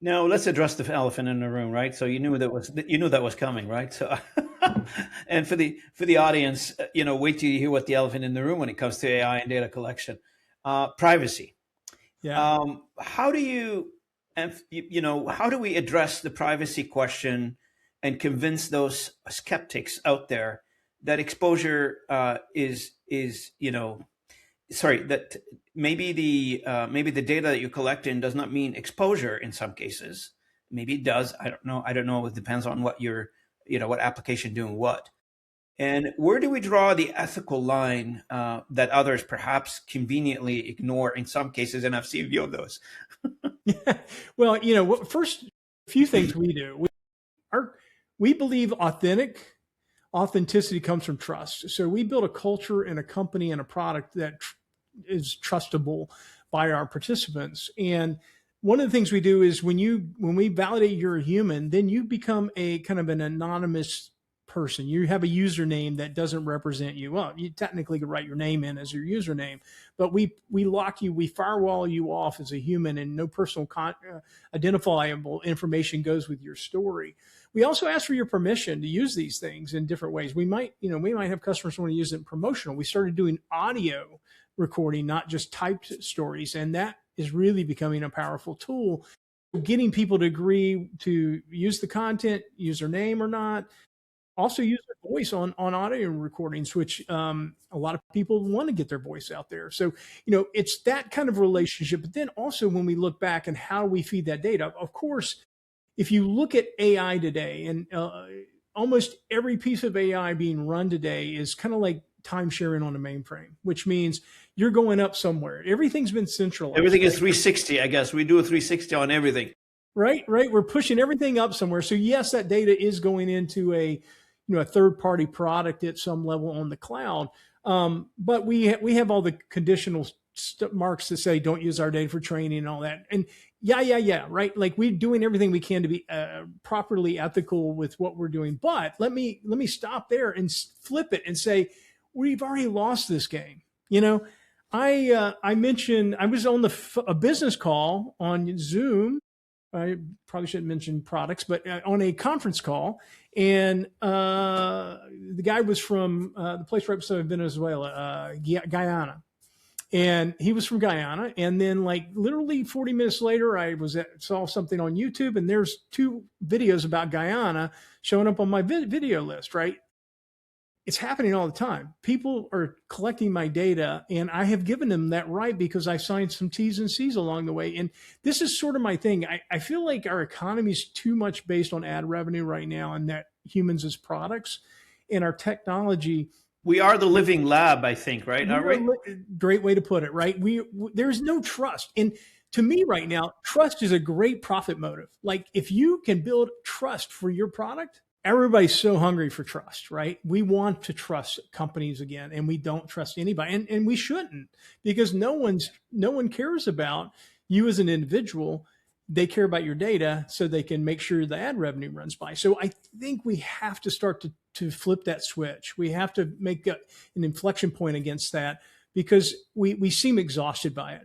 Now let's address the elephant in the room, right? So you knew that was coming, right? So, and for the audience, wait till you hear what the elephant in the room when it comes to AI and data collection, privacy. Yeah. How do you, and how do we address the privacy question and convince those skeptics out there that exposure is sorry, that maybe the data that you're collecting does not mean exposure in some cases. Maybe it does. I don't know. It depends on what application doing what. And where do we draw the ethical line that others perhaps conveniently ignore in some cases? And I've seen a few of those. Well, first, a few things we do. Our, we believe authenticity comes from trust. So we build a culture and a company and a product that is trustable by our participants. And one of the things we do is when we validate you're a human, then you become a kind of an anonymous person. You have a username that doesn't represent you. Well, you technically could write your name in as your username, but we lock you, we firewall you off as a human, and no personal identifiable information goes with your story. We also ask for your permission to use these things in different ways. We might have customers who want to use it in promotional. We started doing audio recording, not just typed stories, and that is really becoming a powerful tool. Getting people to agree to use the content, use their name or not, also use their voice on audio recordings, which a lot of people want to get their voice out there. So, it's that kind of relationship. But then also when we look back and how we feed that data, of course, if you look at AI today, and almost every piece of AI being run today is kind of like time sharing on a mainframe, which means you're going up somewhere. Everything's been centralized. Everything is 360, I guess. We do a 360 on everything. Right. We're pushing everything up somewhere. So yes, that data is going into a third party product at some level on the cloud. But we have all the conditional marks to say don't use our data for training and all that. And yeah, right. Like we're doing everything we can to be properly ethical with what we're doing. But let me stop there and flip it and say we've already lost this game. I mentioned I was on a business call on Zoom. I probably shouldn't mention products, but on a conference call, and the guy was from the place right beside Venezuela, Guyana, and he was from Guyana. And then, like literally 40 minutes later, saw something on YouTube, and there's two videos about Guyana showing up on my video list. Right, it's happening all the time. People are collecting my data, and I have given them that right because I signed some T's and C's along the way. And this is sort of my thing. I feel like our economy is too much based on ad revenue right now, and that humans as products, and our technology. We are the living lab, I think, right? Are we? Great way to put it, right? There's no trust. And to me right now, trust is a great profit motive. Like if you can build trust for your product, everybody's so hungry for trust, right? We want to trust companies again, and we don't trust anybody, and we shouldn't, because no one cares about you as an individual. They care about your data so they can make sure the ad revenue runs by. So I think we have to start to flip that switch. We have to make an inflection point against that because we seem exhausted by it.